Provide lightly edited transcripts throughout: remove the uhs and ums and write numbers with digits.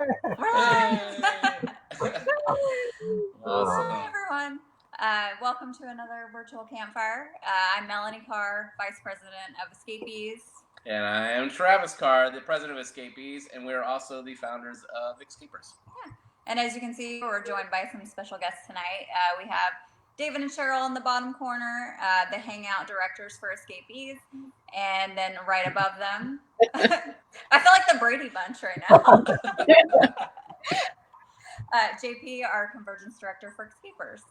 Awesome. Hi, everyone. Welcome to another Virtual Campfire. I'm Melanie Carr, Vice President of Escapees. And I am Travis Carr, the President of Escapees, and we're also the founders of Xscapers. Yeah. And as you can see, we're joined by some special guests tonight. We have David and Cheryl in the bottom corner, the hangout directors for Escapees. And then right above them, I feel like the Brady Bunch right now. JP, our Convergence Director for Escapers.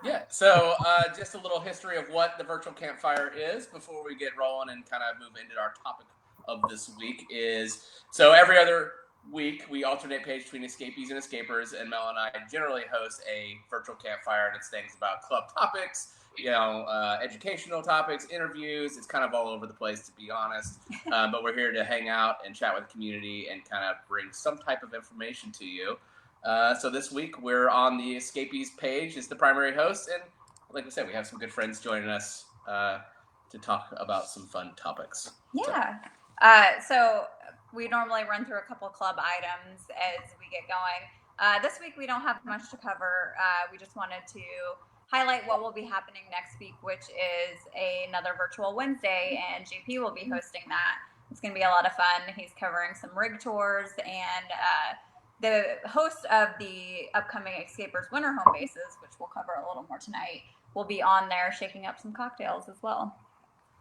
Yeah, so just a little history of what the Virtual Campfire is before we get rolling and kind of move into our topic of this week is, so every other week we alternate page between Escapees and Xscapers, and Mel and I generally host a Virtual Campfire, and it's things about club topics, educational topics, interviews. It's kind of all over the place, to be honest, but we're here to hang out and chat with the community and kind of bring some type of information to you. So this week we're on the Escapees page as the primary host, and like I said, we have some good friends joining us to talk about some fun topics. Yeah. So we normally run through a couple club items as we get going. This week we don't have much to cover. We just wanted to highlight what will be happening next week, which is another Virtual Wednesday, and JP will be hosting that. It's going to be a lot of fun. He's covering some rig tours, and the host of the upcoming Xscapers Winter Home Bases, which we'll cover a little more tonight, will be on there shaking up some cocktails as well.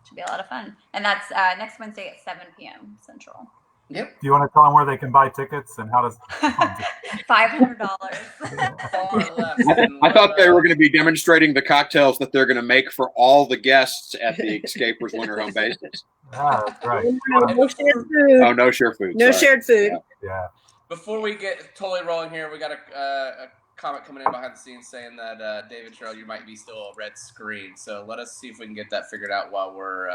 Should be a lot of fun. And that's next Wednesday at 7 p.m. Central. Yep. Do you want to tell them where they can buy tickets and how does $500. I thought they were going to be demonstrating the cocktails that they're going to make for all the guests at the Xscapers Winter Home Bases. Ah, that's right. No shared food. Oh, no shared food. No Sorry. shared food. Yeah. Before we get totally rolling here, we got a comment coming in behind the scenes saying that David, Cheryl, you might be still a red screen. So let us see if we can get that figured out while we're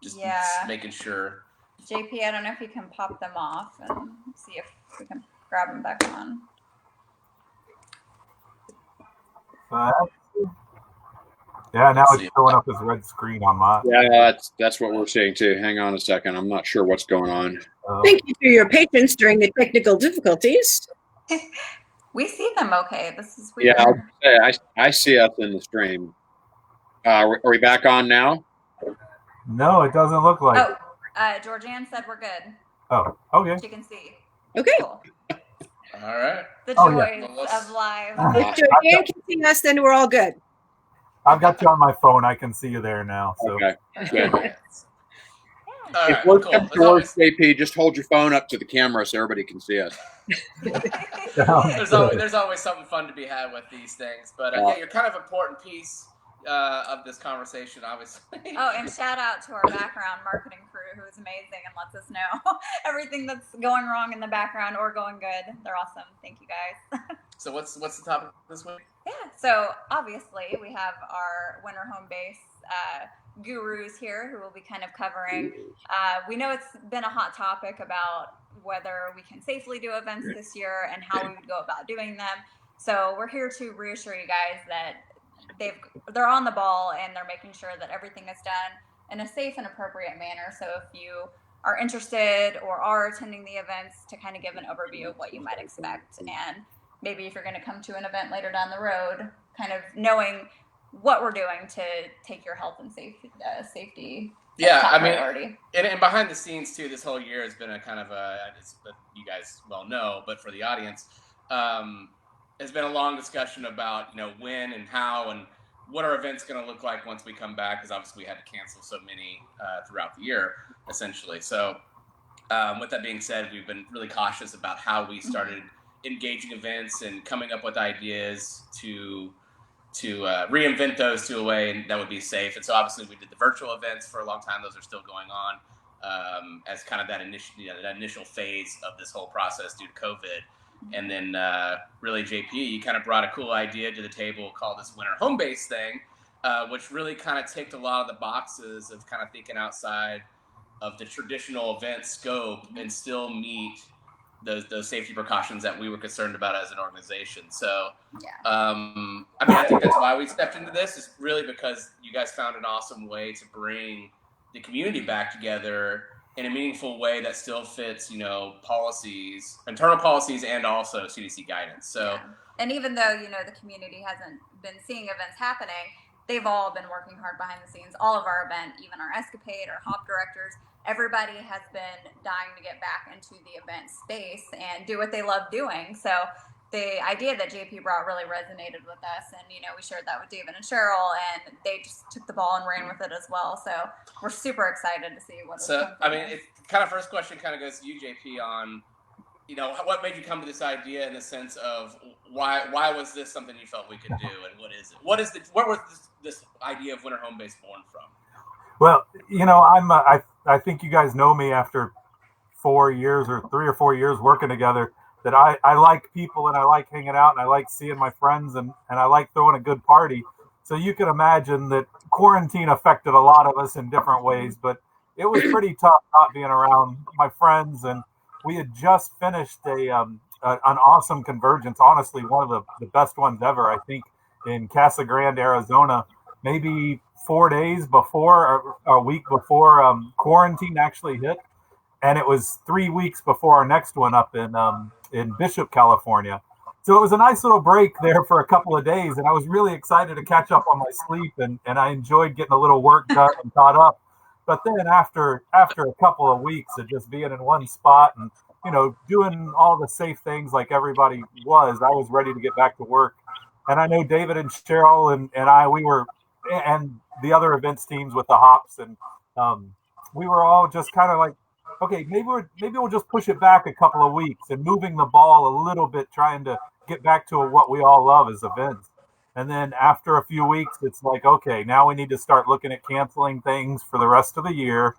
just making sure. JP, I don't know if you can pop them off and see if we can grab them back on. Yeah, now it's showing up as red screen on mine. Yeah, that's what we're seeing too. Hang on a second. I'm not sure what's going on. Thank you for your patience during the technical difficulties. We see them okay. This is weird. Yeah, I see us in the stream. Are we back on now? No, it doesn't look like it. Georgianne said we're good. Oh, okay. She can see. Okay. Cool. All right. The joys of live. If Joanne can see us, then we're all good. I've got you on my phone. I can see you there now. So. Okay. Good. All If right, we're cool. towards JP, just hold your phone up to the camera so everybody can see us. There's always something fun to be had with these things, but yeah, you're kind of an important piece of this conversation, obviously. Oh, and shout out to our background marketing crew, who is amazing and lets us know everything that's going wrong in the background or going good. They're awesome. Thank you, guys. So what's the topic this week? Yeah, so obviously we have our winter home base gurus here who will be kind of covering. We know it's been a hot topic about whether we can safely do events this year and how we would go about doing them. So we're here to reassure you guys that they're on the ball and they're making sure that everything is done in a safe and appropriate manner. So if you are interested or are attending the events, to kind of give an overview of what you might expect, and maybe if you're going to come to an event later down the road, kind of knowing what we're doing to take your health and safety top priority. And behind the scenes too, this whole year has been a kind of you guys well know, but for the audience, has been a long discussion about, when and how and what our event's going to look like once we come back, because obviously we had to cancel so many throughout the year, essentially. So with that being said, we've been really cautious about how we started engaging events and coming up with ideas to reinvent those to a way that would be safe. And so obviously we did the virtual events for a long time. Those are still going on as kind of that initial phase of this whole process due to COVID. And then really, JP, you kind of brought a cool idea to the table called this winter home base thing, which really kind of ticked a lot of the boxes of kind of thinking outside of the traditional event scope and still meet those safety precautions that we were concerned about as an organization. So, I think that's why we stepped into this, is really because you guys found an awesome way to bring the community back together in a meaningful way that still fits, policies, internal policies, and also CDC guidance. So, and even though the community hasn't been seeing events happening, they've all been working hard behind the scenes. All of our event, even our Escapade, our hop directors, everybody has been dying to get back into the event space and do what they love doing. So the idea that JP brought really resonated with us, and we shared that with David and Cheryl, and they just took the ball and ran with it as well. So we're super excited to see what. So I mean, it kind of first question kind of goes to you, JP, on what made you come to this idea in the sense of why was this something you felt we could do, and what is it? Where was this idea of winter home base born from? Well, I think you guys know me after 4 years or 3 or 4 years working together, that I like people and I like hanging out and I like seeing my friends and I like throwing a good party. So you can imagine that quarantine affected a lot of us in different ways, but it was pretty tough not being around my friends. And we had just finished an awesome convergence, honestly, one of the best ones ever, I think, in Casa Grande, Arizona, maybe 4 days before, or a week before quarantine actually hit. And it was 3 weeks before our next one up in Bishop, California. So it was a nice little break there for a couple of days. And I was really excited to catch up on my sleep. And I enjoyed getting a little work done and caught up. But then after a couple of weeks of just being in one spot and, doing all the safe things like everybody was, I was ready to get back to work. And I know David and Cheryl and I, and the other events teams with the hops, and we were all just kind of like, okay, maybe we'll just push it back a couple of weeks and moving the ball a little bit, trying to get back to what we all love as events. And then after a few weeks, it's like, okay, now we need to start looking at canceling things for the rest of the year.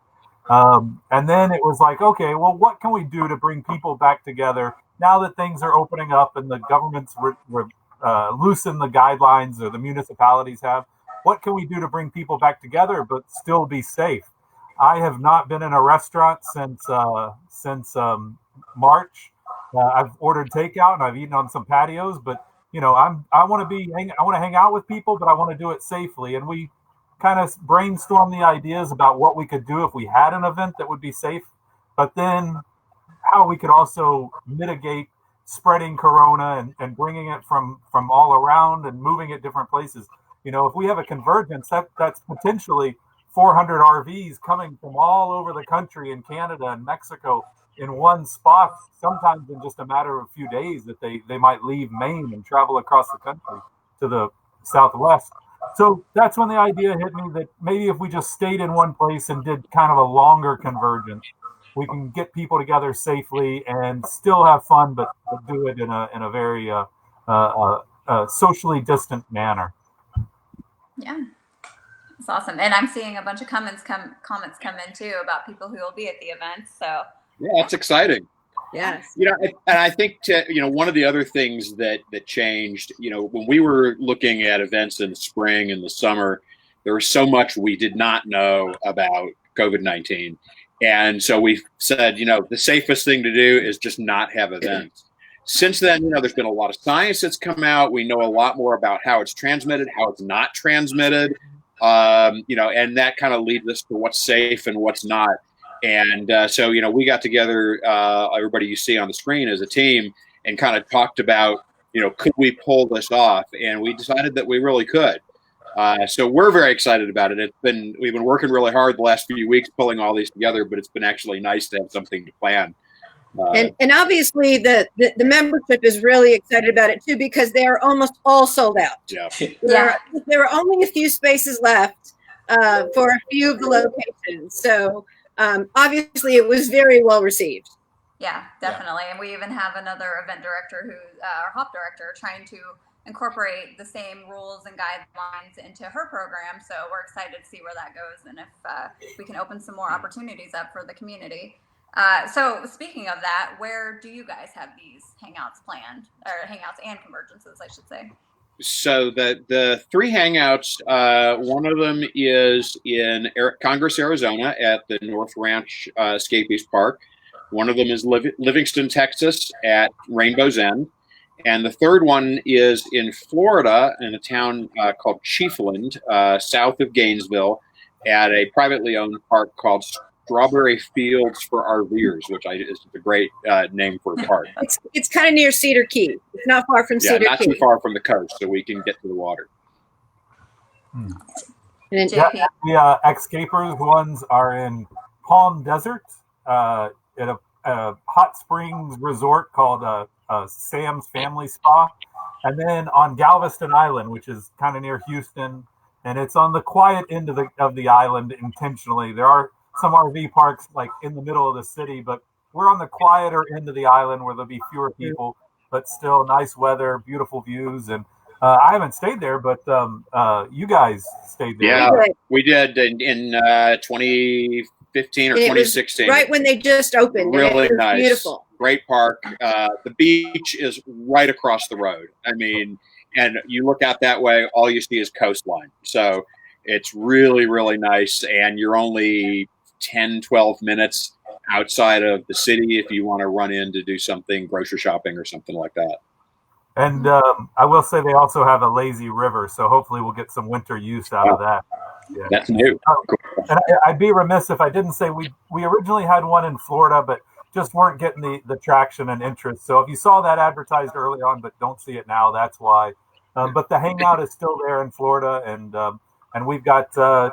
And then it was like, okay, well, what can we do to bring people back together now that things are opening up and the government's loosen the guidelines, or the municipalities have? What can we do to bring people back together but still be safe? I have not been in a restaurant since March. I've ordered takeout and I've eaten on some patios, but I want to hang out with people, but I want to do it safely. And we kind of brainstormed the ideas about what we could do if we had an event that would be safe, but then how we could also mitigate spreading corona and bringing it from all around and moving it different places. If we have a convergence, that's potentially 400 RVs coming from all over the country, in Canada and Mexico, in one spot, sometimes in just a matter of a few days, that they might leave Maine and travel across the country to the Southwest. So that's when the idea hit me that maybe if we just stayed in one place and did kind of a longer convergence, we can get people together safely and still have fun, but do it in a very socially distant manner. Yeah. It's awesome. And I'm seeing a bunch of comments come in too about people who will be at the event. So yeah, that's exciting. Yes. And I think one of the other things that changed, when we were looking at events in the spring and the summer, there was so much we did not know about COVID-19. And so we said, the safest thing to do is just not have events. Since then, there's been a lot of science that's come out. We know a lot more about how it's transmitted, how it's not transmitted. And that kind of leads us to what's safe and what's not. And so, we got together, everybody you see on the screen as a team, and kind of talked about, could we pull this off? And we decided that we really could. So we're very excited about it. We've been working really hard the last few weeks pulling all these together, but it's been actually nice to have something to plan. And obviously the membership is really excited about it too, because they are almost all sold out. Yeah. There are only a few spaces left for a few of the locations. So obviously it was very well received. Yeah, definitely. And we even have another event director our hop director, trying to incorporate the same rules and guidelines into her program. So we're excited to see where that goes, and if we can open some more opportunities up for the community. So speaking of that, where do you guys have these hangouts planned, or hangouts and convergences, I should say? So the three hangouts, one of them is in Congress, Arizona at the North Ranch Escapees Park. One of them is Livingston, Texas at Rainbow's End. And the third one is in Florida in a town called Chiefland, south of Gainesville, at a privately owned park called Strawberry Fields for RVers, which is a great name for a park. It's kind of near Cedar Key. It's not far from Cedar Key. Not too far from the coast, so we can get to the water. And then JP. The Xscapers ones are in Palm Desert at a hot springs resort called Sam's Family Spa, and then on Galveston Island, which is kind of near Houston, and it's on the quiet end of the island intentionally. There are some RV parks like in the middle of the city, but we're on the quieter end of the island where there'll be fewer people, but still nice weather, beautiful views. And I haven't stayed there, but you guys stayed there. Yeah, we did in 2015 or 2016. Right when they just opened. Really nice. Beautiful. Great park. The beach is right across the road. I mean, and you look out that way, all you see is coastline. So it's really, really nice. And you're only 10, 12 minutes outside of the city if you want to run in to do something, grocery shopping or something like that. And I will say they also have a lazy river, so hopefully we'll get some winter use out of that. Yeah. That's new. And I'd be remiss if I didn't say we originally had one in Florida, but just weren't getting the traction and interest. So if you saw that advertised early on, but don't see it now, that's why. But the hangout is still there in Florida, and we've got the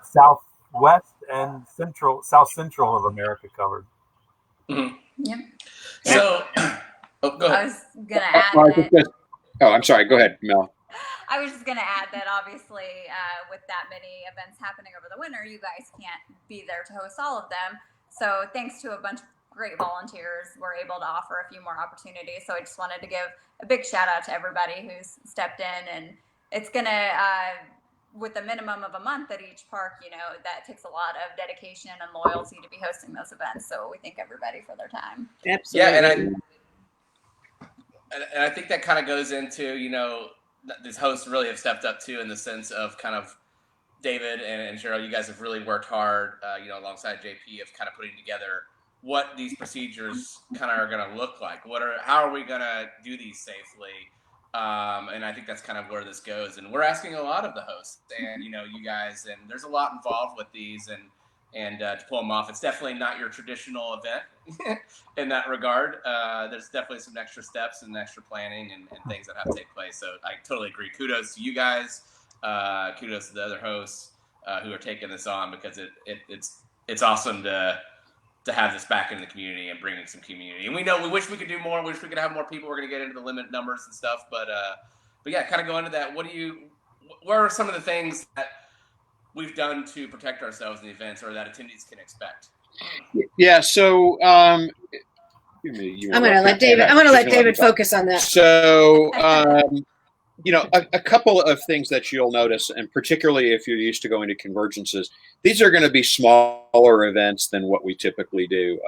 southwest and south central of America covered. Mm-hmm. Yep. So, go ahead. I was gonna add. I'm sorry. Go ahead, Mel. I was just going to add that obviously with that many events happening over the winter, you guys can't be there to host all of them. So thanks to a bunch of great volunteers, we're able to offer a few more opportunities. So I just wanted to give a big shout out to everybody who's stepped in. And it's going to, with a minimum of a month at each park, that takes a lot of dedication and loyalty to be hosting those events. So we thank everybody for their time. Absolutely. Yeah, and I think that kind of goes into, these hosts really have stepped up too, in the sense of kind of David and Cheryl, you guys have really worked hard, alongside JP, of kind of putting together what these procedures kind of are going to look like. How are we going to do these safely? And I think that's kind of where this goes. And we're asking a lot of the hosts and, you guys, and there's a lot involved with these and to pull them off. It's definitely not your traditional event in that regard. There's definitely some extra steps and extra planning and things that have to take place. So I totally agree. Kudos to you guys. Kudos to the other hosts who are taking this on, because it's awesome to have this back in the community and bringing some community. And we wish we could do more. We wish we could have more people. We're going to get into the limit numbers and stuff. But yeah, kind of go into that. What are some of the things that we've done to protect ourselves in the events, or that attendees can expect? Yeah. So I'm going to let David focus on that. So, a couple of things that you'll notice, and particularly if you're used to going to convergences, these are going to be smaller events than what we typically do.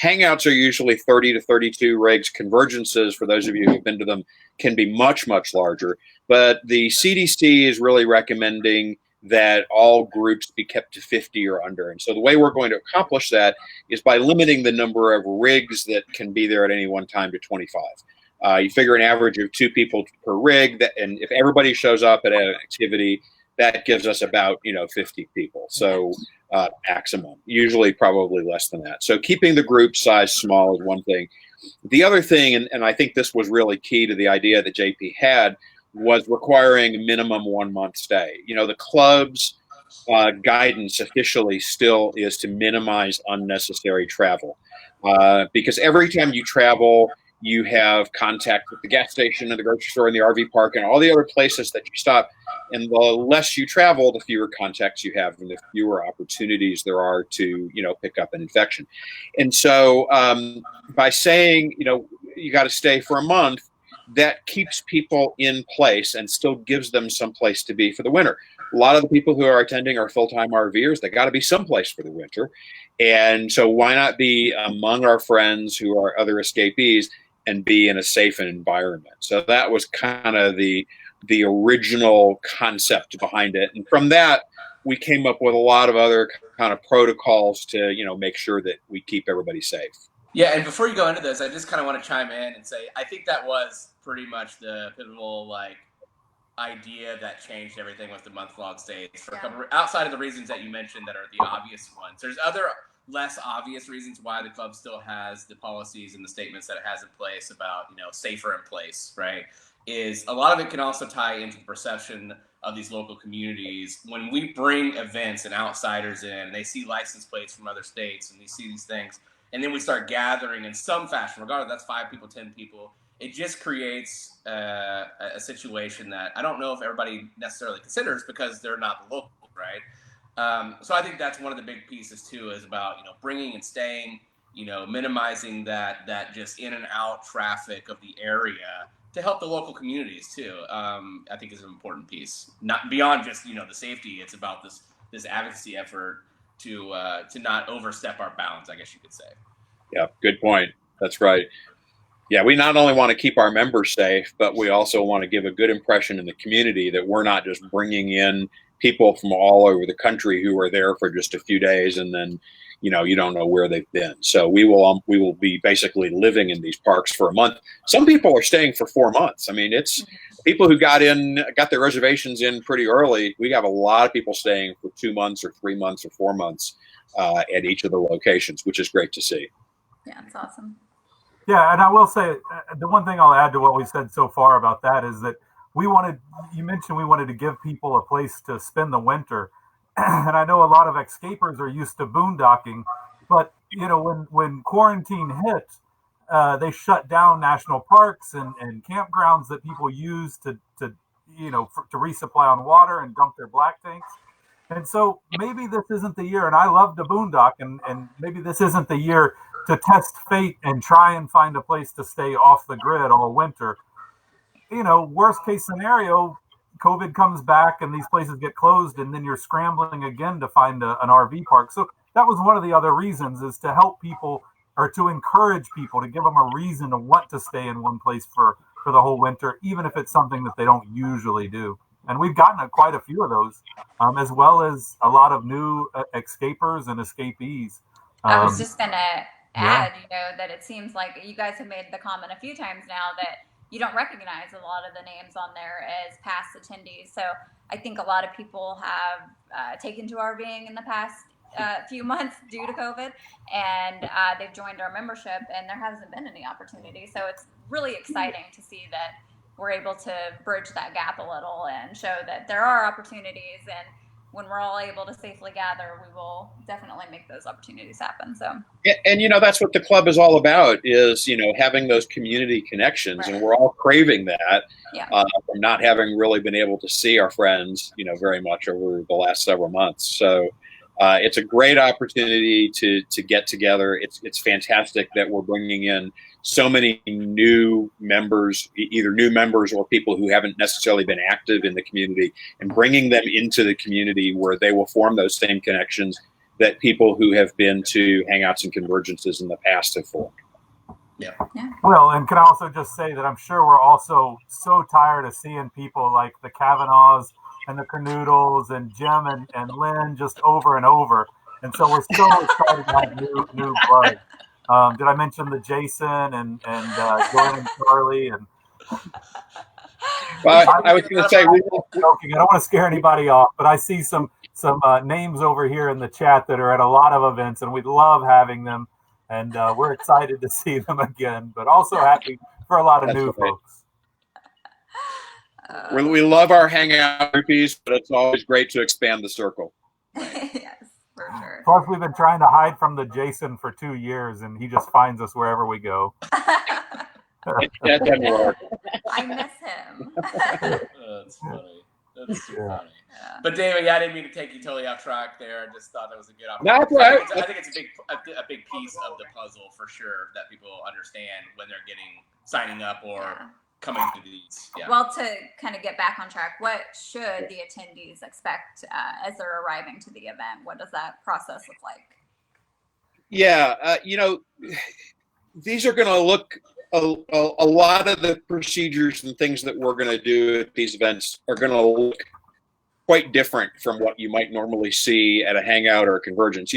Hangouts are usually 30 to 32 rigs. Convergences, for those of you who've been to them, can be much, much larger. But the CDC is really recommending that all groups be kept to 50 or under. And so the way we're going to accomplish that is by limiting the number of rigs that can be there at any one time to 25. You figure an average of 2 people per rig, and if everybody shows up at an activity, that gives us about 50 people. So maximum, usually probably less than that. So keeping the group size small is one thing. The other thing, and I think this was really key to the idea that JP had, was requiring a minimum 1 month stay. The club's guidance officially still is to minimize unnecessary travel, because every time you travel, you have contact with the gas station and the grocery store and the RV park and all the other places that you stop. And the less you travel, the fewer contacts you have and the fewer opportunities there are to, pick up an infection. And so by saying, you got to stay for a month, that keeps people in place and still gives them some place to be for the winter. A lot of the people who are attending are full-time RVers. They got to be someplace for the winter. And so why not be among our friends who are other escapees and be in a safe environment? So that was kind of the original concept behind it. And from that, we came up with a lot of other kind of protocols to, make sure that we keep everybody safe. Yeah, and before you go into this, I just kind of want to chime in and say, I think that was pretty much the pivotal, idea that changed everything was the month-long stays for a couple, outside of the reasons that you mentioned that are the obvious ones. There's other less obvious reasons why the club still has the policies and the statements that it has in place about, safer in place, right? Is a lot of it can also tie into the perception of these local communities. When we bring events and outsiders in, and they see license plates from other states and they see these things, and then we start gathering in some fashion, regardless, that's 5 people, 10 people, it just creates a situation that I don't know if everybody necessarily considers because they're not local, right? So I think that's one of the big pieces too, is about, bringing and staying, minimizing that just in and out traffic of the area to help the local communities too. I think is an important piece, not beyond just, the safety. It's about this advocacy effort to not overstep our bounds, I guess you could say. Yeah, good point. That's right. Yeah, we not only want to keep our members safe, but we also want to give a good impression in the community that we're not just bringing in people from all over the country who are there for just a few days and then, you don't know where they've been. So we will be basically living in these parks for a month. Some people are staying for 4 months. I mean, it's people who got their reservations in pretty early. We have a lot of people staying for 2 months or 3 months or 4 months at each of the locations, which is great to see. Yeah, it's awesome. Yeah, and I will say the one thing I'll add to what we said so far about that is that you mentioned we wanted to give people a place to spend the winter. And I know a lot of Xscapers are used to boondocking, but when quarantine hit, they shut down national parks and campgrounds that people use to resupply on water and dump their black tanks. And so maybe this isn't the year, and I love to boondock, and maybe this isn't the year to test fate and try and find a place to stay off the grid all winter. Worst case scenario, COVID comes back and these places get closed, and then you're scrambling again to find an RV park. So that was one of the other reasons, is to help people or to encourage people, to give them a reason to want to stay in one place for the whole winter, even if it's something that they don't usually do. And we've gotten quite a few of those, as well as a lot of new Escapers and Escapees. I was just going to add, that it seems like you guys have made the comment a few times now that you don't recognize a lot of the names on there as past attendees. So I think a lot of people have taken to RVing in the past few months due to COVID, and they've joined our membership, and there hasn't been any opportunity. So it's really exciting to see that we're able to bridge that gap a little and show that there are opportunities, and when we're all able to safely gather, we will definitely make those opportunities happen. So, and that's what the club is all about, is having those community connections, right. And we're all craving that from not having really been able to see our friends, very much over the last several months. So it's a great opportunity to get together. It's fantastic that we're bringing in so many new members, either new members or people who haven't necessarily been active in the community, and bringing them into the community where they will form those same connections that people who have been to hangouts and convergences in the past have formed. Yeah. Well, and can I also just say that I'm sure we're also so tired of seeing people like the Kavanaughs and the Canoodles and Jim and Lynn just over and over. And so we're so excited to have new blood. Did I mention the Jason and Jordan and Charlie? And well, I was going to say, I don't want to scare anybody off, but I see some names over here in the chat that are at a lot of events, and we love having them, and we're excited to see them again, but also happy for a lot of new folks. We love our hangout groupies, but it's always great to expand the circle. Yes, for sure. Plus, we've been trying to hide from the Jason for 2 years, and he just finds us wherever we go. That doesn't work. I miss him. That's funny. That's so funny. Yeah. But David, I didn't mean to take you totally off track there. I just thought that was a good opportunity. No, right. I think it's a big piece of the puzzle for sure that people understand when they're signing up or coming to these. Yeah. Well, to kind of get back on track, what should the attendees expect as they're arriving to the event? What does that process look like? Yeah, these are going to look. A lot of the procedures and things that we're going to do at these events are going to look quite different from what you might normally see at a hangout or a convergence.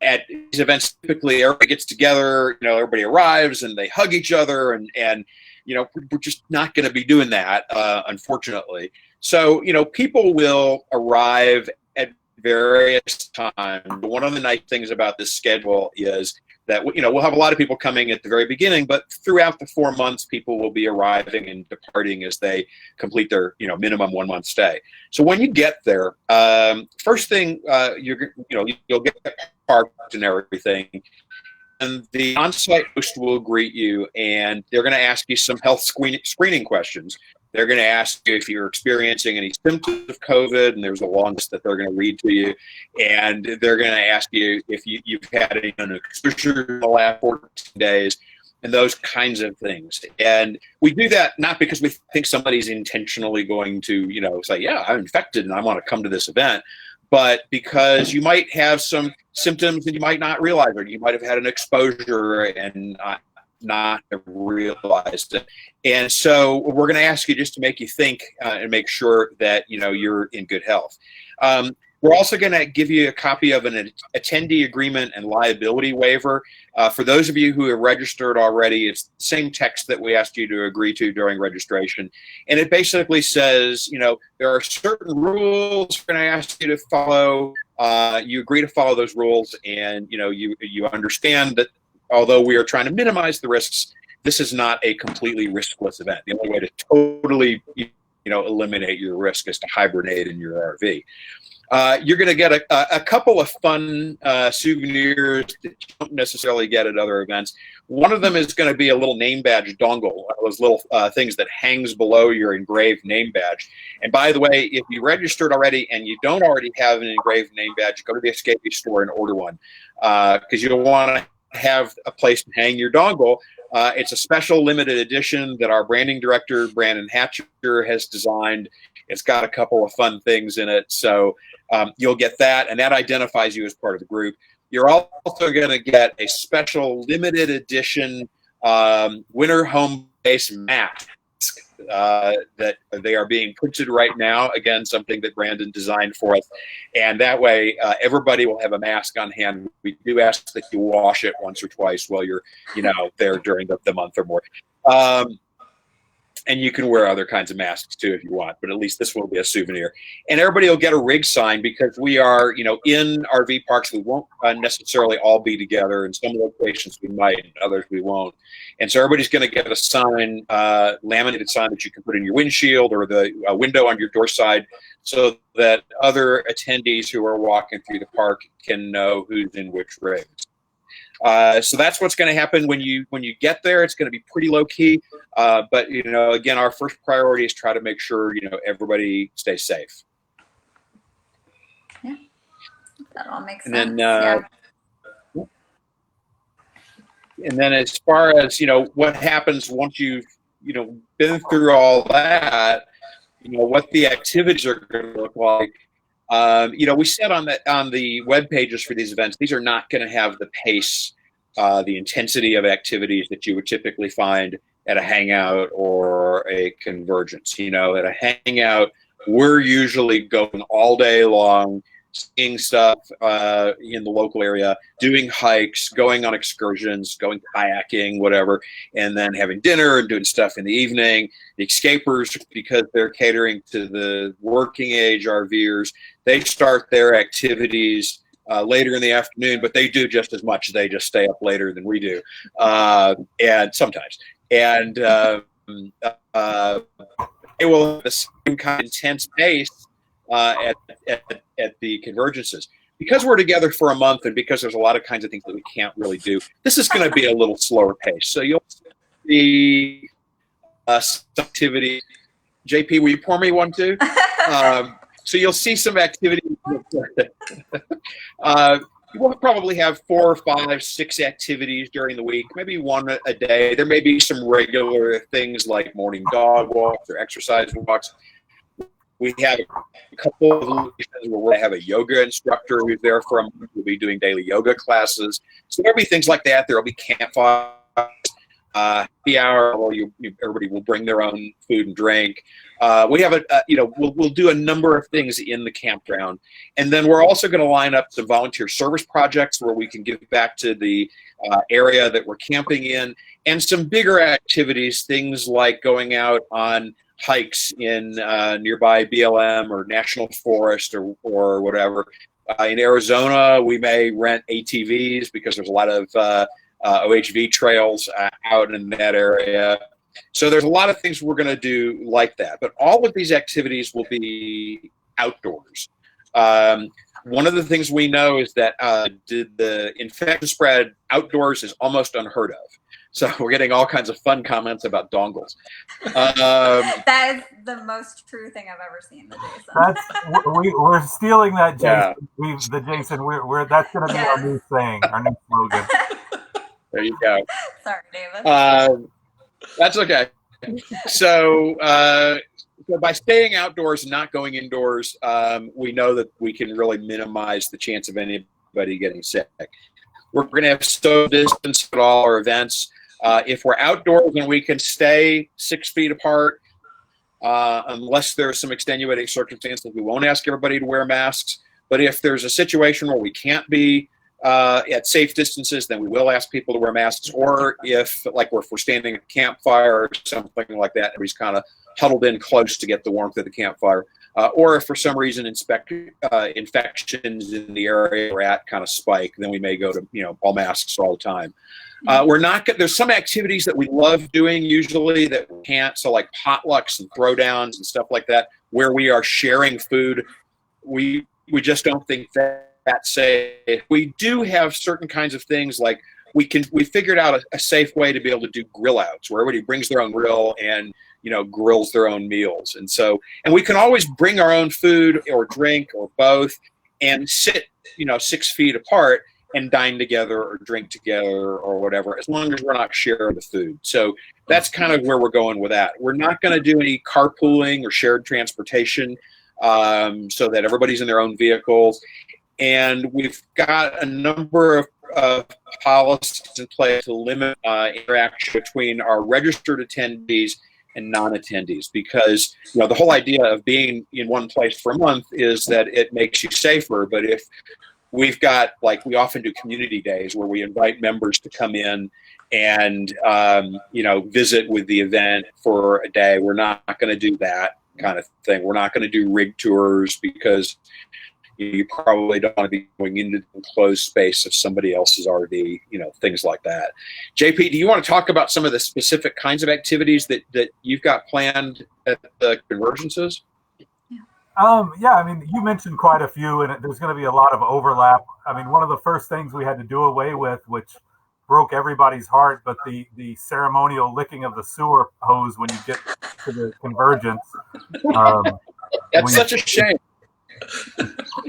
At these events, typically everybody gets together, everybody arrives and they hug each other and we're just not going to be doing that, unfortunately. So, people will arrive at various times. One of the nice things about this schedule is that, we'll have a lot of people coming at the very beginning, but throughout the 4 months, people will be arriving and departing as they complete their, minimum 1 month stay. So when you get there, first thing, you'll get parked and everything. And the on-site host will greet you, and they're going to ask you some health screening questions. They're going to ask you if you're experiencing any symptoms of COVID, and there's a long list that they're going to read to you. And they're going to ask you if you've had any exposure in the last 14 days, and those kinds of things. And we do that not because we think somebody's intentionally going to, say, yeah, I'm infected and I want to come to this event, but because you might have some symptoms and you might not realize it. You might have had an exposure and not have realized it. And so we're going to ask you just to make you think and make sure that, you're in good health. We're also going to give you a copy of an attendee agreement and liability waiver. For those of you who have registered already, it's the same text that we asked you to agree to during registration. And it basically says, there are certain rules we're going to ask you to follow. You agree to follow those rules, and, you understand that although we are trying to minimize the risks, this is not a completely riskless event. The only way to totally, eliminate your risk is to hibernate in your RV. You're going to get a couple of fun souvenirs that you don't necessarily get at other events. One of them is going to be a little name badge dongle, one of those little things that hangs below your engraved name badge. And by the way, if you registered already and you don't already have an engraved name badge, go to the Escapees store and order one, because you'll want to have a place to hang your dongle. It's a special limited edition that our branding director, Brandon Hatcher, has designed. It's got a couple of fun things in it. So you'll get that, and that identifies you as part of the group. You're also going to get a special limited edition winter home base mask that they are being printed right now. Again, something that Brandon designed for us. And that way, everybody will have a mask on hand. We do ask that you wash it once or twice while you're, there during the month or more. And you can wear other kinds of masks too if you want, but at least this will be a souvenir. And everybody will get a rig sign, because we are, in RV parks. We won't necessarily all be together. In some locations we might, in others we won't. And so everybody's going to get a sign, laminated sign that you can put in your windshield or the window on your door side, so that other attendees who are walking through the park can know who's in which rigs. So that's what's going to happen when you get there. It's going to be pretty low key, but again, our first priority is try to make sure everybody stays safe. Yeah, that all makes sense. And then, and then as far as what happens once you've been through all that, what the activities are going to look like. We said on the web pages for these events, these are not going to have the pace, the intensity of activities that you would typically find at a hangout or a convergence. At a hangout, we're usually going all day long, seeing stuff in the local area, doing hikes, going on excursions, going kayaking, whatever, and then having dinner and doing stuff in the evening. The Escapers, because they're catering to the working age RVers, they start their activities later in the afternoon, but they do just as much. They just stay up later than we do, and sometimes. And it will have the same kind of intense pace at the convergences. Because we're together for a month, and because there's a lot of kinds of things that we can't really do, this is going to be a little slower pace. So you'll see some activity. JP, will you pour me one too? So you'll see some activity. We'll probably have 4, 5, 6 activities during the week, maybe one a day. There may be some regular things like morning dog walks or exercise walks. We have a couple of locations where we'll have a yoga instructor who's there for a month. We'll be doing daily yoga classes. So there'll be things like that. There'll be campfires. happy hour. Well, everybody will bring their own food and drink. We have we'll do a number of things in the campground, and then we're also going to line up some volunteer service projects where we can give back to the area that we're camping in, and some bigger activities, things like going out on hikes in nearby BLM or national forest or whatever. In Arizona, we may rent ATVs because there's a lot of OHV trails out in that area. So there's a lot of things we're going to do like that. But all of these activities will be outdoors. One of the things we know is that the infection spread outdoors is almost unheard of. So we're getting all kinds of fun comments about dongles. That is the most true thing I've ever seen, the Jason. We're stealing that, Jason. Yeah. That's going to be our new saying, our new slogan. There you go. Sorry, David. That's okay. So by staying outdoors and not going indoors, we know that we can really minimize the chance of anybody getting sick. We're going to have social distance at all our events. If we're outdoors and we can stay 6 feet apart, unless there's some extenuating circumstances, we won't ask everybody to wear masks. But if there's a situation where we can't be at safe distances, then we will ask people to wear masks. Or if we're standing at a campfire or something like that, everybody's kind of huddled in close to get the warmth of the campfire. Or if for some reason infections in the area we're at kind of spike, then we may go to all masks all the time. There's some activities that we love doing usually that we can't. So like potlucks and throwdowns and stuff like that, where we are sharing food. We just don't think that's safe. We do have certain kinds of things like we figured out a safe way to be able to do grill outs where everybody brings their own grill and grills their own meals. And we can always bring our own food or drink or both and sit 6 feet apart and dine together or drink together or whatever, as long as we're not sharing the food. So that's kind of where we're going with that. We're not going to do any carpooling or shared transportation so that everybody's in their own vehicles. And we've got a number of policies in place to limit interaction between our registered attendees and non-attendees, because the whole idea of being in one place for a month is that it makes you safer. But if we've got, we often do community days where we invite members to come in and visit with the event for a day, we're not going to do that kind of thing. We're not going to do rig tours because you probably don't want to be going into the enclosed space of somebody else's RV, things like that. JP, do you want to talk about some of the specific kinds of activities that you've got planned at the convergences? Yeah, I mean, you mentioned quite a few, and there's going to be a lot of overlap. I mean, one of the first things we had to do away with, which broke everybody's heart, but the ceremonial licking of the sewer hose when you get to the convergence. That's such a shame.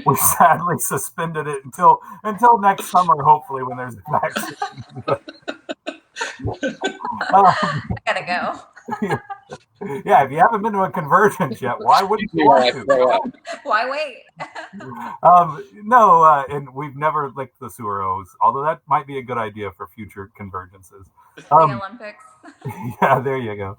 We sadly suspended it until next summer, hopefully, when there's a vaccine. I gotta go. Yeah, if you haven't been to a convergence yet, why wouldn't you want to? Why wait? No, and we've never licked the sewer hose, although that might be a good idea for future convergences. The Olympics. Yeah, there you go.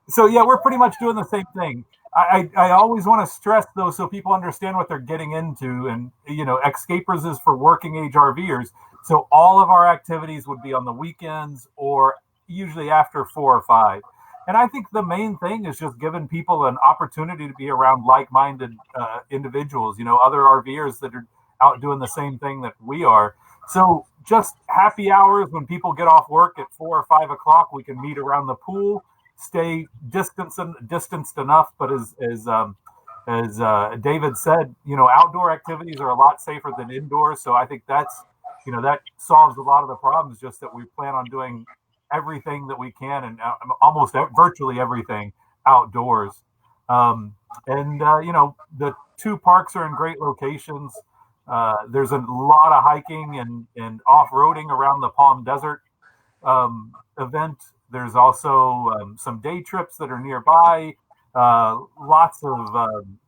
So yeah, we're pretty much doing the same thing. I always want to stress, though, so people understand what they're getting into. And, Xscapers is for working age RVers. So all of our activities would be on the weekends or usually after 4 or 5. And I think the main thing is just giving people an opportunity to be around like-minded individuals, other RVers that are out doing the same thing that we are. So just happy hours when people get off work at 4 or 5 o'clock, we can meet around the pool. Stay distanced enough, but as David said, outdoor activities are a lot safer than indoors. So I think that solves a lot of the problems. Just that we plan on doing everything that we can and almost virtually everything outdoors. The 2 parks are in great locations. There's a lot of hiking and off-roading around the Palm Desert event. There's also some day trips that are nearby. Lots of,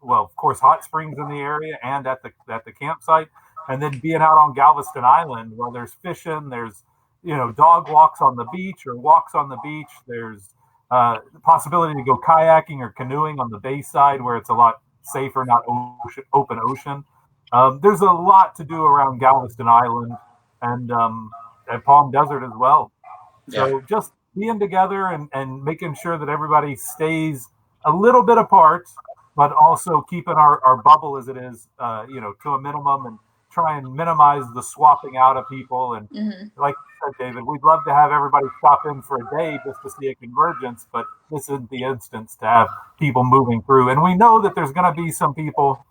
of course, hot springs in the area and at the campsite. And then being out on Galveston Island, there's fishing, there's dog walks on the beach or walks on the beach. There's the possibility to go kayaking or canoeing on the bay side where it's a lot safer, not open ocean. There's a lot to do around Galveston Island and at Palm Desert as well. So just being together and making sure that everybody stays a little bit apart, but also keeping our bubble as it is, to a minimum, and try and minimize the swapping out of people. And like you said, David, we'd love to have everybody stop in for a day just to see a convergence, but this isn't the instance to have people moving through. And we know that there's going to be some people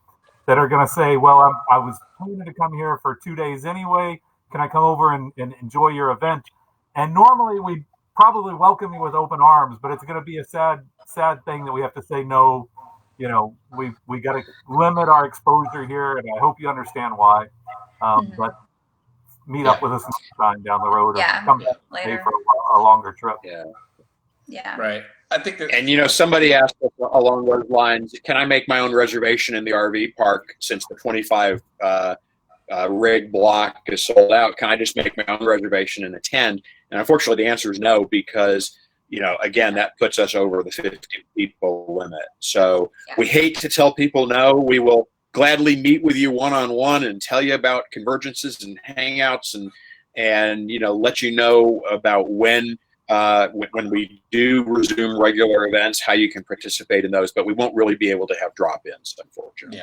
that are going to say, well, I was planning to come here for 2 days anyway. Can I come over and enjoy your event? And normally we probably welcome you with open arms, but it's going to be a sad thing that we have to say no. We got to limit our exposure here, and I hope you understand why. But meet up with us next time down the road, or come back later for a longer trip. Yeah. Right. I think that, and somebody asked us along those lines, can I make my own reservation in the RV park since the 25 rig block is sold out? Can I just make my own reservation and attend? And unfortunately, the answer is no, because again, that puts us over the 50 people limit. So we hate to tell people no. We will gladly meet with you one-on-one and tell you about convergences and hangouts and let you know about when we do resume regular events, how you can participate in those, but we won't really be able to have drop-ins, unfortunately.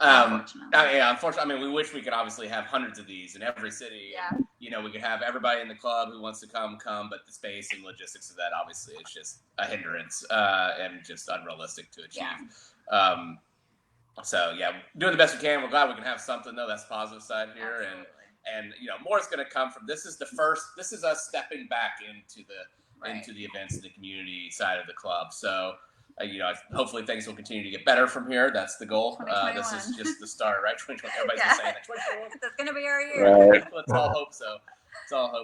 Unfortunately, I mean, we wish we could obviously have hundreds of these in every city. And, we could have everybody in the club who wants to come, but the space and logistics of that, obviously, it's just a hindrance and just unrealistic to achieve. Doing the best we can. We're glad we can have something, though. That's the positive side here. Absolutely. And more is going to come from this. Is us stepping back into the events and the community side of the club. So hopefully things will continue to get better from here. That's the goal. This is just the start, right? 2020. Everybody's been saying that. 2021. That's going to be our year. Right. Let's all hope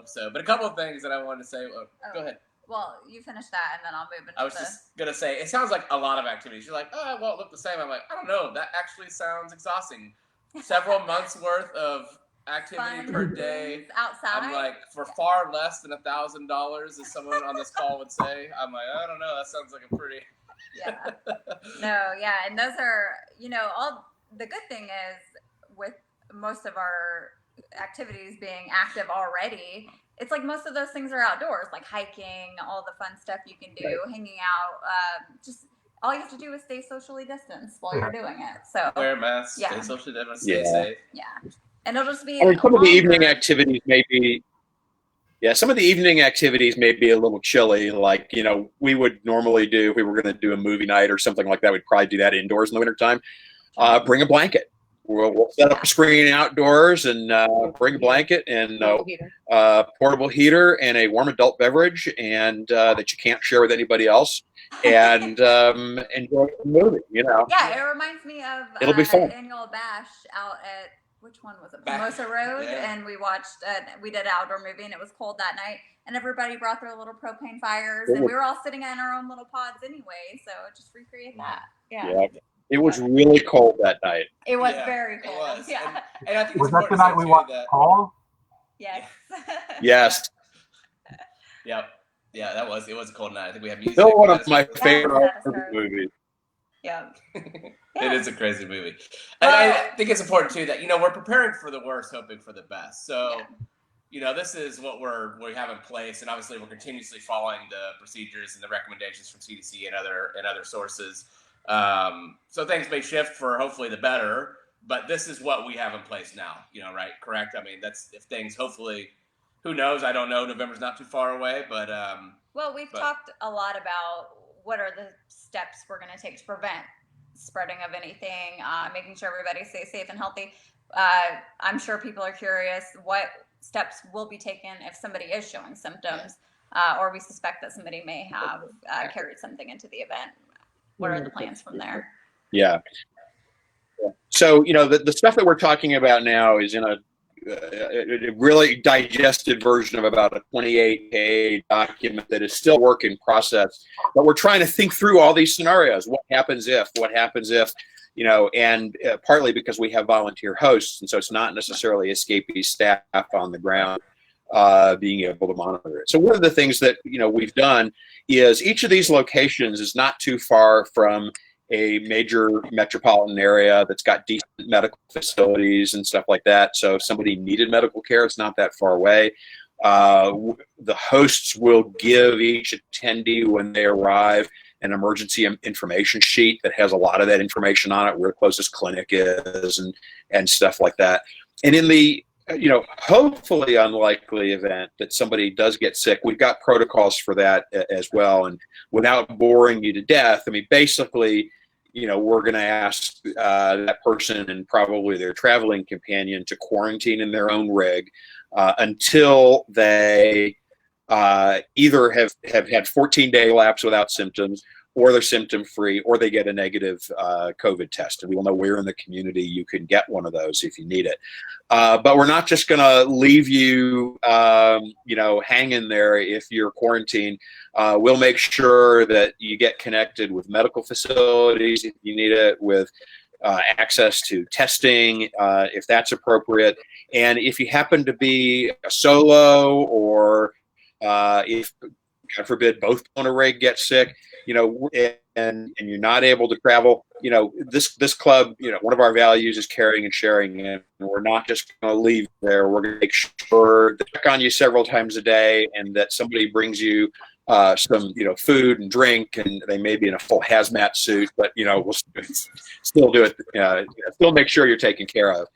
so. But a couple of things that I wanted to say. Go ahead. Well, you finish that, and then I'll move into I was just going to say, it sounds like a lot of activities. You're like, oh, well, it looked the same. I'm like, I don't know. That actually sounds exhausting. Several months worth of activity per day outside. I'm like, for far less than $1,000, as someone on this call would say. I'm like, I don't know. That sounds like a pretty. And those are, all the good thing is with most of our activities being active already, it's like most of those things are outdoors, like hiking, all the fun stuff you can do, hanging out. Just all you have to do is stay socially distanced while you're doing it. So wear masks, stay socially distanced, stay safe. And it'll just be. Some of the evening activities may be. Yeah, some of the evening activities may be a little chilly. Like, we would normally do, if we were going to do a movie night or something like that, we'd probably do that indoors in the wintertime. Bring a blanket. We'll set up a screen outdoors and bring a blanket and portable heater and a warm adult beverage and that you can't share with anybody else, and enjoy the movie. Yeah, it reminds me of it'll be fun. Annual Bash out at. Which one was it? Mimosa Road, and we watched. We did an outdoor movie, and it was cold that night. And everybody brought their little propane fires, and we were all sitting in our own little pods anyway. So just recreate that. Yeah. It was really cold that night. It was very cold. It was. And I think was that the night we watched Paul? Yes. Yes. Yep. Yeah, that was. It was a cold night. I think we have music. Still one of my favorite movies. Yeah. It is a crazy movie. And I think it's important too that we're preparing for the worst, hoping for the best. So this is what we have in place, and obviously we're continuously following the procedures and the recommendations from CDC and other sources. So things may shift for hopefully the better, but this is what we have in place now. Right? Correct. I mean, that's if things hopefully. Who knows? I don't know. November's not too far away, but we've talked a lot about what are the steps we're going to take to prevent spreading of anything, making sure everybody stays safe and healthy. I'm sure people are curious what steps will be taken if somebody is showing symptoms or we suspect that somebody may have carried something into the event. What are the plans from there? Yeah. So, the stuff that we're talking about now is in a really digested version of about a 28-page document that is still work in process. But we're trying to think through all these scenarios. What happens if, and partly because we have volunteer hosts, and so it's not necessarily escapee staff on the ground being able to monitor it. So one of the things that we've done is each of these locations is not too far from a major metropolitan area that's got decent medical facilities and stuff like that. So if somebody needed medical care, it's not that far away. The hosts will give each attendee when they arrive an emergency information sheet that has a lot of that information on it, where the closest clinic is and stuff like that. And in the hopefully unlikely event that somebody does get sick, we've got protocols for that as well. And without boring you to death, I mean, basically, we're going to ask that person and probably their traveling companion to quarantine in their own rig until they either have had 14-day lapse without symptoms, or they're symptom-free, or they get a negative COVID test. And we will know where in the community you can get one of those if you need it. But we're not just going to leave you, hanging there if you're quarantined. We'll make sure that you get connected with medical facilities if you need it, with access to testing if that's appropriate. And if you happen to be a solo, or if, God forbid, both on a rig get sick, and you're not able to travel, this club, one of our values is caring and sharing, and we're not just going to leave there. We're going to make sure to check on you several times a day, and that somebody brings you some, food and drink, and they may be in a full hazmat suit, but we'll still do it. Still make sure you're taken care of.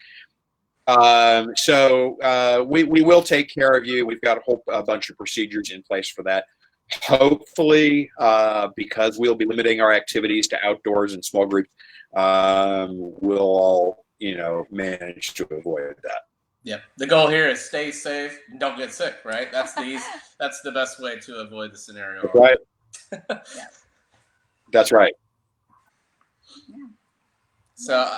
So we will take care of you. We've got a bunch of procedures in place for that. Hopefully, because we'll be limiting our activities to outdoors and small groups, we'll all, manage to avoid that. Yeah, the goal here is stay safe and don't get sick, right? That's the best way to avoid the scenario. That's right. Yeah. That's right. Yeah. So,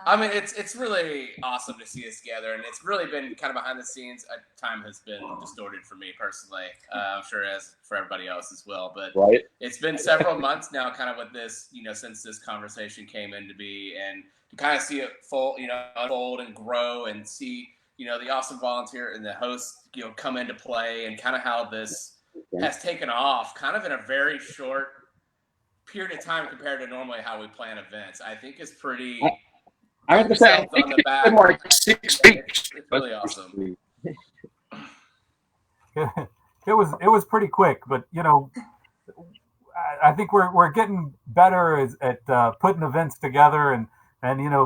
I mean, it's really awesome to see us together, and it's really been kind of behind the scenes. Time has been distorted for me personally. I'm sure as for everybody else as well. But right. It's been several months now, kind of with this, since this conversation came into be, and to kind of see it unfold and grow, and see, the awesome volunteer and the host, come into play, and kind of how this has taken off, kind of in a very short period of time compared to normally how we plan events. I think is pretty. I have to say, I think it's been like 6 weeks. It's really awesome. It was pretty quick, but I think we're getting better at putting events together, and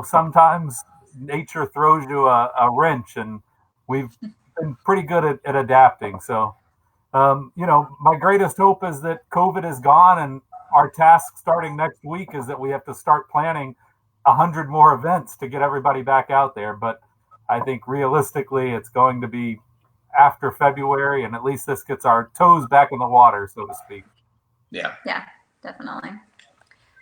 sometimes nature throws you a wrench, and we've been pretty good at adapting. So my greatest hope is that COVID is gone, and our task starting next week is that we have to start planning 100 more events to get everybody back out there. But I think realistically, it's going to be after February, and at least this gets our toes back in the water, so to speak. Yeah. Yeah, definitely.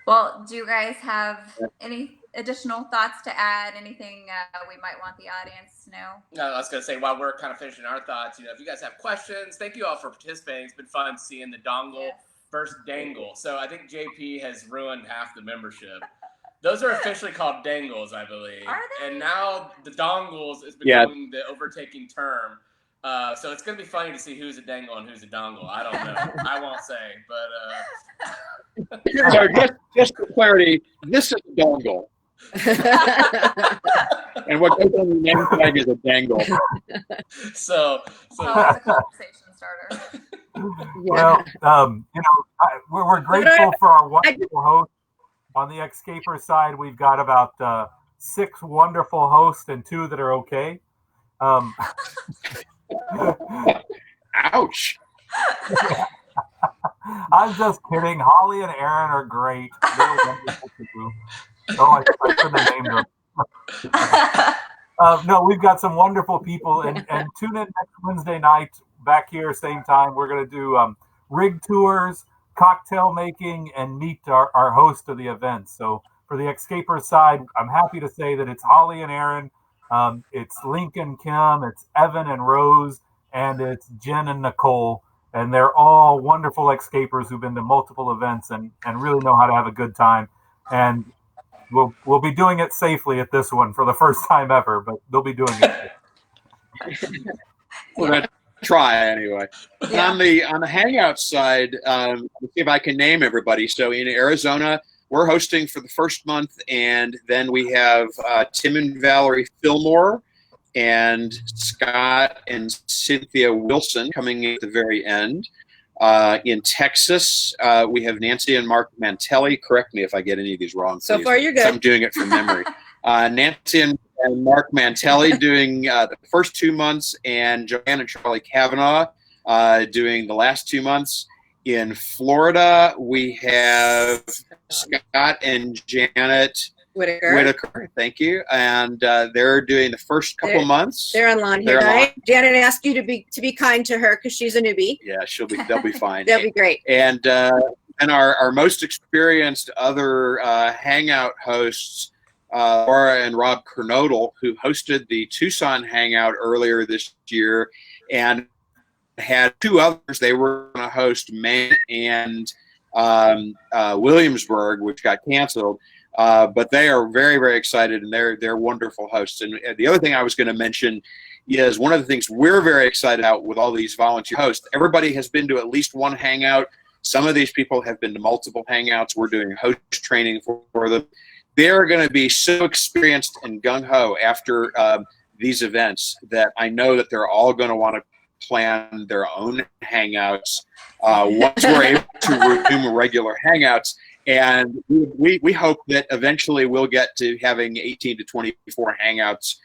Well, do you guys have any additional thoughts to add? Anything we might want the audience to know? No, I was going to say, while we're kind of finishing our thoughts, if you guys have questions, thank you all for participating. It's been fun seeing the dongle versus dangle. So I think JP has ruined half the membership. Those are officially called dangles, I believe. Are they? And now the dongles is becoming the overtaking term. So it's going to be funny to see who's a dangle and who's a dongle. I don't know. I won't say, but So just for clarity, this is a dongle. And what goes on the name tag is a dangle. So it's a conversation starter. Well, we're grateful for our wonderful hosts. On the Xscapers side, we've got about 6 wonderful hosts and 2 that are okay. Ouch. I'm just kidding. Holly and Aaron are great. They're wonderful too. Oh, I shouldn't have named them. No, we've got some wonderful people, and tune in next Wednesday night back here, same time. We're going to do rig tours, cocktail making, and meet our host of the event. So for the Xscapers side, I'm happy to say that it's Holly and Aaron, it's Lincoln, Kim, it's Evan and Rose, and it's Jen and Nicole. And they're all wonderful Xscapers who've been to multiple events and really know how to have a good time. And we'll be doing it safely at this one for the first time ever, but they'll be doing it. Well, try anyway. Yeah. On the Hangout side, let's see if I can name everybody. So in Arizona, we're hosting for the first month, and then we have Tim and Valerie Fillmore and Scott and Cynthia Wilson coming in at the very end. In Texas, we have Nancy and Mark Mantelli. Correct me if I get any of these wrong. So please. far, you're good. I'm doing it from memory. Nancy and Mark Mantelli doing the first 2 months, and Joanne and Charlie Kavanaugh doing the last 2 months. In Florida, we have Scott and Janet Whitaker. Thank you. And they're doing the first couple months. They're on lawn here tonight. Janet asked you to be kind to her because she's a newbie. Yeah, they'll be fine. They'll be great. And our most experienced other Hangout hosts, Laura and Rob Kernodle, who hosted the Tucson Hangout earlier this year, and had two others. They were going to host Maine and Williamsburg, which got canceled. But they are very, very excited, and they're wonderful hosts. And the other thing I was going to mention is one of the things we're very excited about with all these volunteer hosts. Everybody has been to at least one Hangout. Some of these people have been to multiple Hangouts. We're doing host training for them. They're going to be so experienced and gung-ho after these events that I know that they're all going to want to plan their own Hangouts once we're able to resume regular Hangouts. And we hope that eventually we'll get to having 18 to 24 Hangouts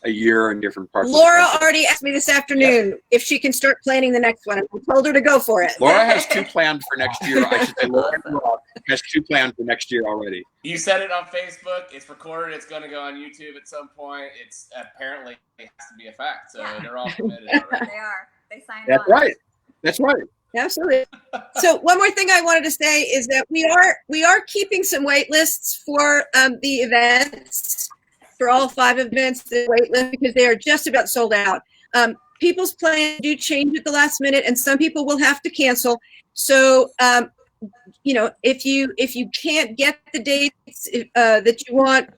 a year in different parts Laura of the country. already asked me this afternoon if she can start planning the next one. I told her to go for it. Laura has two planned for next year. I should say Laura has two planned for next year already. You said it on Facebook. It's recorded. It's going to go on YouTube at some point. It's apparently it has to be a fact. So they're all committed already. They are. They signed That's on. right. That's right. Absolutely. So one more thing I wanted to say is that we are keeping some wait lists for the events, for all 5 events, the wait list, because they are just about sold out. People's plans do change at the last minute, and some people will have to cancel. So, if you can't get the dates that you want,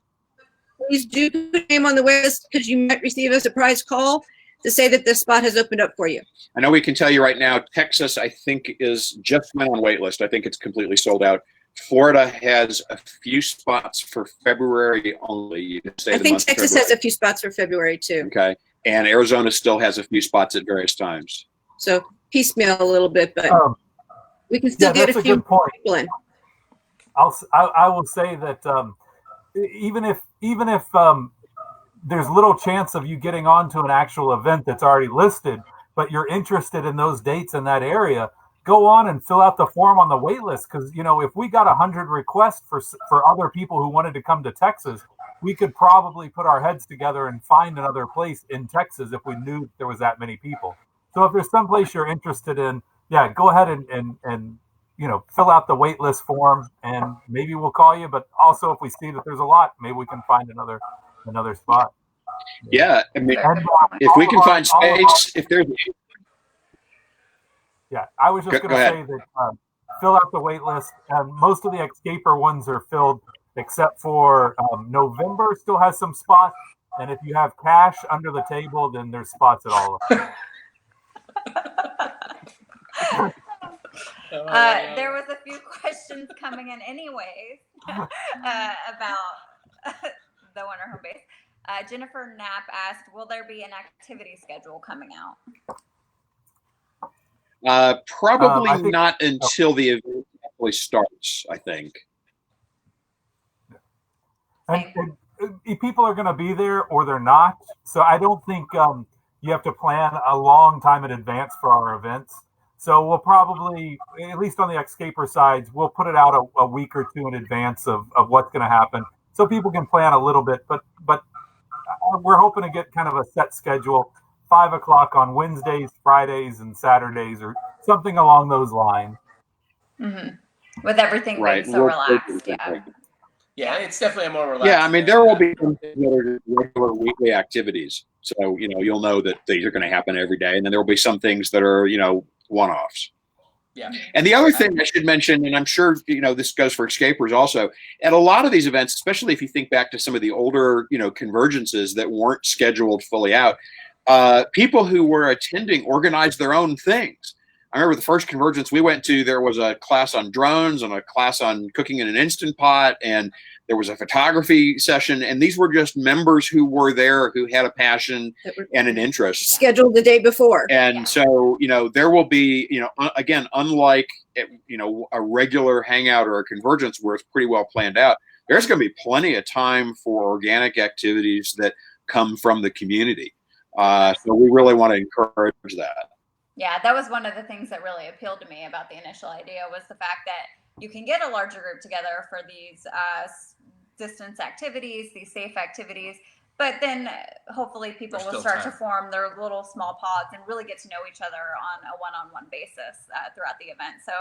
please do put your name on the wait list, because you might receive a surprise call to say that this spot has opened up for you. I know we can tell you right now, Texas, I think, is just went on wait list. I think it's completely sold out. Florida has a few spots for February only. I think Texas has a few spots for February too. Okay. And Arizona still has a few spots at various times. So piecemeal a little bit, but we can still get a few people in. I will say that even if there's little chance of you getting onto an actual event that's already listed, but you're interested in those dates in that area, go on and fill out the form on the wait list. Because, if we got 100 requests for other people who wanted to come to Texas, we could probably put our heads together and find another place in Texas if we knew there was that many people. So if there's some place you're interested in, go ahead and fill out the wait list form, and maybe we'll call you. But also, if we see that there's a lot, maybe we can find another spot. Yeah, I mean, if we can find space, if there's... Yeah, I was just going to say that fill out the wait list. Most of the Xscaper ones are filled, except for November still has some spots. And if you have cash under the table, then there's spots at all of them. There was a few questions coming in anyways about the winter home base. Jennifer Knapp asked, will there be an activity schedule coming out? Probably not until the event actually starts, I think. And people are going to be there or they're not. So I don't think you have to plan a long time in advance for our events. So we'll probably, at least on the Xscaper sides, we'll put it out a week or two in advance of what's going to happen, so people can plan a little bit. But we're hoping to get kind of a set schedule, 5 o'clock on Wednesdays, Fridays, and Saturdays, or something along those lines. Mm-hmm. With everything being so relaxed, Yeah, it's definitely a more relaxed. Yeah, I mean, there will be regular weekly activities. So, you'll know that these are going to happen every day. And then there will be some things that are, one-offs. Yeah. And the other thing I should mention, and I'm sure, this goes for Xscapers also, at a lot of these events, especially if you think back to some of the older, convergences that weren't scheduled fully out, people who were attending organized their own things. I remember the first convergence we went to, there was a class on drones and a class on cooking in an Instant Pot, and there was a photography session. And these were just members who were there who had a passion and an interest. Scheduled the day before. And so, there will be, again, unlike, a regular hangout or a convergence where it's pretty well planned out, there's going to be plenty of time for organic activities that come from the community. So we really want to encourage that. Yeah, that was one of the things that really appealed to me about the initial idea, was the fact that you can get a larger group together for these distance activities, these safe activities, but then hopefully people will start to form their little small pods and really get to know each other on a one-on-one basis throughout the event, so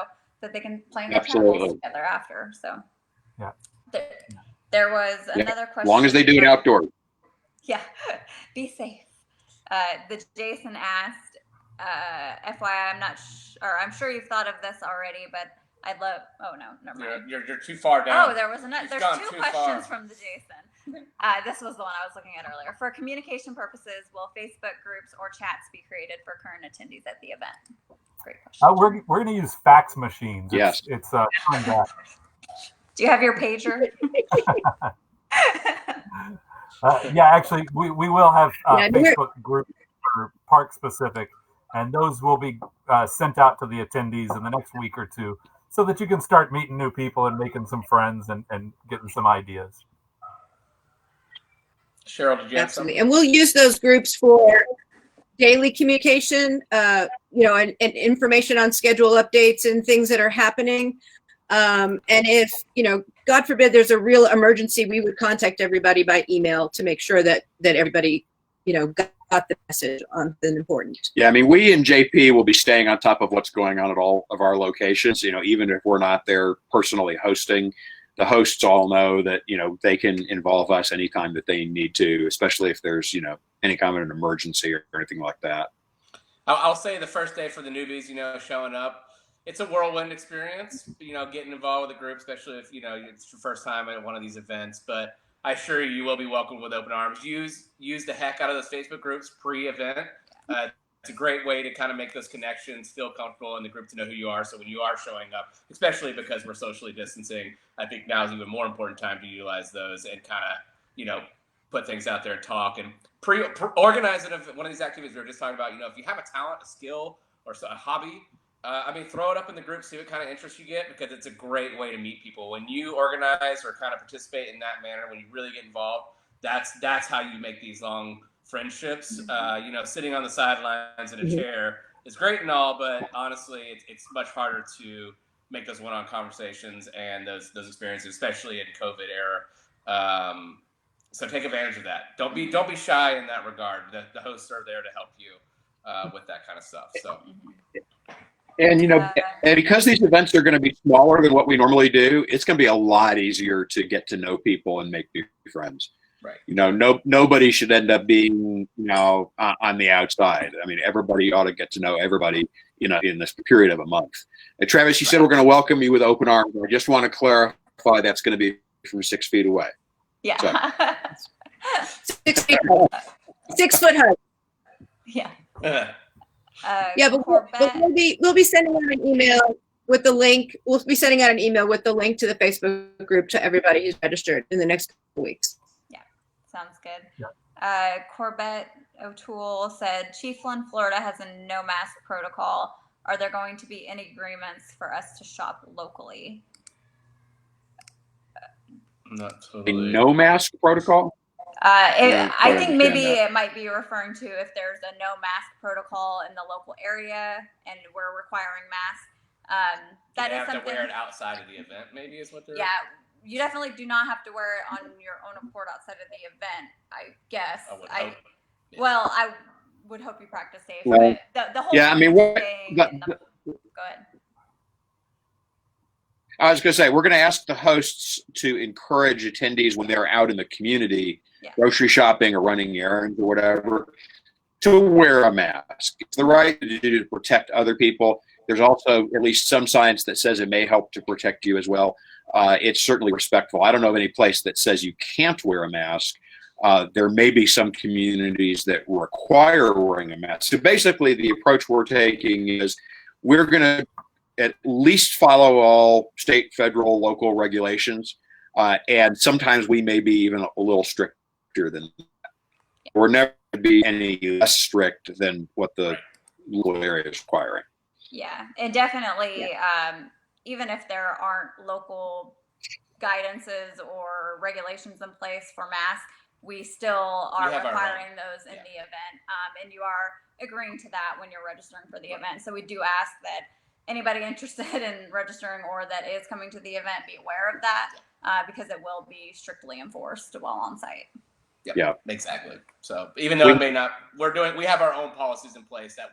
that they can plan their travels together after. So yeah. There was another question. As long as they do it outdoors. Yeah, be safe. The Jason asked, FYI, I'm sure you've thought of this already, but I'd love. Oh no, never mind. You're too far down. Oh, there's two questions from the Jason. This was the one I was looking at earlier. For communication purposes, will Facebook groups or chats be created for current attendees at the event? Great question. We're going to use fax machines. Yes. It's coming back. Do you have your pager? Yeah, actually, we will have Facebook groups for park specific, and those will be sent out to the attendees in the next week or two, so that you can start meeting new people and making some friends and getting some ideas. Cheryl, did you have Absolutely. something? And we'll use those groups for daily communication, and information on schedule updates and things that are happening. And if, God forbid there's a real emergency, we would contact everybody by email to make sure that everybody, got the message on the important. Yeah, I mean, we in JP will be staying on top of what's going on at all of our locations. Even if we're not there personally hosting, the hosts all know that, they can involve us anytime that they need to, especially if there's, any kind of an emergency or anything like that. I'll say the first day for the newbies, showing up, it's a whirlwind experience, getting involved with a group, especially if, it's your first time at one of these events. But I assure you will be welcomed with open arms. Use the heck out of those Facebook groups pre-event. It's a great way to kind of make those connections, feel comfortable in the group, to know who you are. So when you are showing up, especially because we're socially distancing, I think now is even more important time to utilize those and kind of, put things out there and talk and organize it. If one of these activities we were just talking about, if you have a talent, a skill, or a hobby, throw it up in the group, see what kind of interest you get, because it's a great way to meet people. When you organize or kind of participate in that manner, when you really get involved, that's how you make these long friendships. Sitting on the sidelines in a chair is great and all, but honestly, it's much harder to make those one-on-one conversations and those experiences, especially in COVID era. So take advantage of that. Don't be shy in that regard. The hosts are there to help you with that kind of stuff. So. And, and because these events are going to be smaller than what we normally do, it's going to be a lot easier to get to know people and make new friends. Right. Nobody should end up being, on the outside. I mean, everybody ought to get to know everybody, in this period of a month. And Travis, you said we're going to welcome you with open arms. I just want to clarify that's going to be from 6 feet away. Yeah. So. 6 feet. 6 foot high. Yeah. Yeah, but we'll be sending out an email with the link. We'll be sending out an email with the link to the Facebook group to everybody who's registered in the next couple weeks. Yeah, sounds good. Yeah. Corbett O'Toole said, Chiefland, Florida has a no mask protocol. Are there going to be any agreements for us to shop locally? Not A totally. no mask protocol? I think maybe it might be referring to if there's a no mask protocol in the local area and we're requiring masks. That is have something. to wear it outside of the event, maybe is what they're. Yeah, you definitely do not have to wear it on your own accord outside of the event, I guess. I would hope. Well, I would hope you practice safe. Well, but the whole yeah, I mean, go ahead. I was going to say, we're going to ask the hosts to encourage attendees when they're out in the community, grocery shopping or running errands or whatever, to wear a mask. It's the right thing to do to protect other people. There's also at least some science that says it may help to protect you as well. It's certainly respectful. I don't know of any place that says you can't wear a mask, There may be some communities that require wearing a mask. So basically, the approach we're taking is we're going to at least follow all state, federal, local regulations, and sometimes we may be even a little stricter than that. We're never going to be any less strict than what the local area is requiring. Yeah, and definitely, even if there aren't local guidances or regulations in place for masks, we still are requiring those in the event, and you are agreeing to that when you're registering for the event. So we do ask that anybody interested in registering or that is coming to the event be aware of that, because it will be strictly enforced while on site. Yeah, exactly. So even though it may not, we have our own policies in place that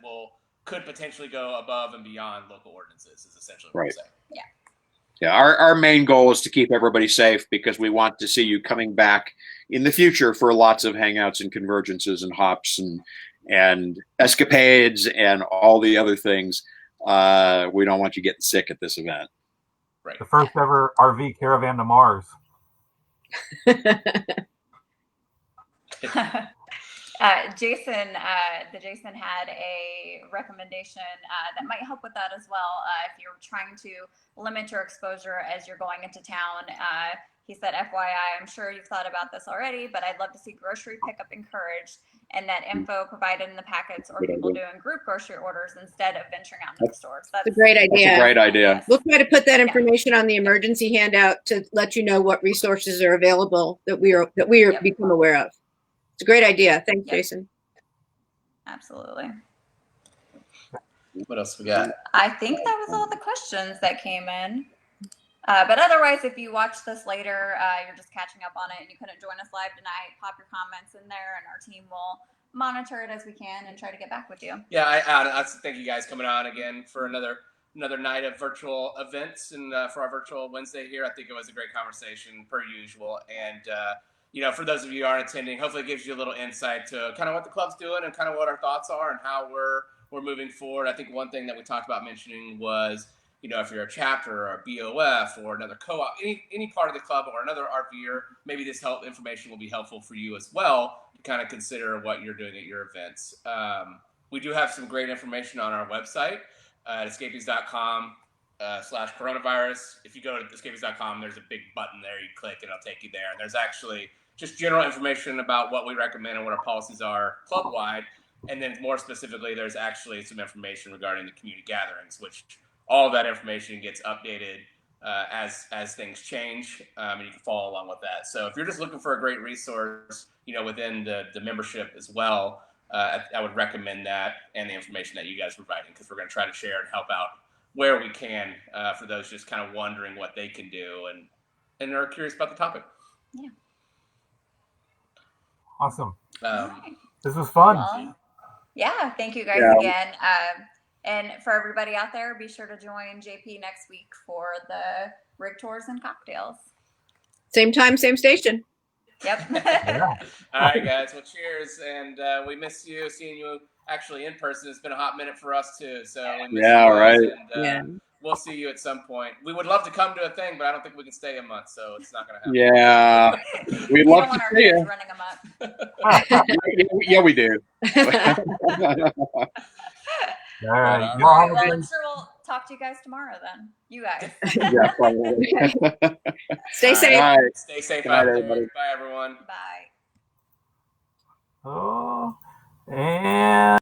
could potentially go above and beyond local ordinances, is essentially what we're saying. Yeah. Yeah, our main goal is to keep everybody safe because we want to see you coming back in the future for lots of hangouts and convergences and hops and escapades and all the other things. We don't want you getting sick at this event. Right. The first ever RV caravan to Mars. Jason had a recommendation that might help with that as well. If you're trying to limit your exposure as you're going into town, he said, FYI, I'm sure you've thought about this already, but I'd love to see grocery pickup encouraged and that info provided in the packets or people doing group grocery orders instead of venturing out into the stores. That's a great idea. That's a great idea. We'll try to put that information on the emergency handout to let you know what resources are available that we are become aware of. It's a great idea. Thanks, Jason. Absolutely. What else we got? I think that was all the questions that came in. But otherwise, if you watch this later, you're just catching up on it and you couldn't join us live tonight, pop your comments in there and our team will monitor it as we can and try to get back with you. Yeah, I thank you guys coming on again for another night of virtual events and for our virtual Wednesday here. I think it was a great conversation per usual. And, for those of you who aren't attending, hopefully it gives you a little insight to kind of what the club's doing and kind of what our thoughts are and how we're moving forward. I think one thing that we talked about mentioning was, if you're a chapter or a BOF or another co-op, any part of the club or another RVer, maybe this information will be helpful for you as well to kind of consider what you're doing at your events. We do have some great information on our website at escapees.com/coronavirus. If you go to escapees.com, there's a big button there. You click and it'll take you there. And there's actually just general information about what we recommend and what our policies are club-wide. And then more specifically, there's actually some information regarding the community gatherings, which all of that information gets updated as things change, and you can follow along with that. So if you're just looking for a great resource, within the membership as well, I would recommend that and the information that you guys are providing, because we're going to try to share and help out where we can for those just kind of wondering what they can do and are curious about the topic. Yeah. Awesome. This was fun. Well, yeah. Thank you guys again. And for everybody out there, be sure to join JP next week for the rig tours and cocktails. Same time, same station. Yep. All right, guys. Well, cheers. And we miss you, seeing you actually in person. It's been a hot minute for us, too. So we miss you guys, and we'll see you at some point. We would love to come to a thing, but I don't think we can stay a month, so it's not going to happen. Yeah. We'd love to see you. Running them up. Yeah, we do. All right. Well, I'm sure we'll talk to you guys tomorrow then. You guys. Yeah, probably. Stay safe. Right. Stay safe Good night, out there. everybody. Bye, everyone. Bye. Oh, and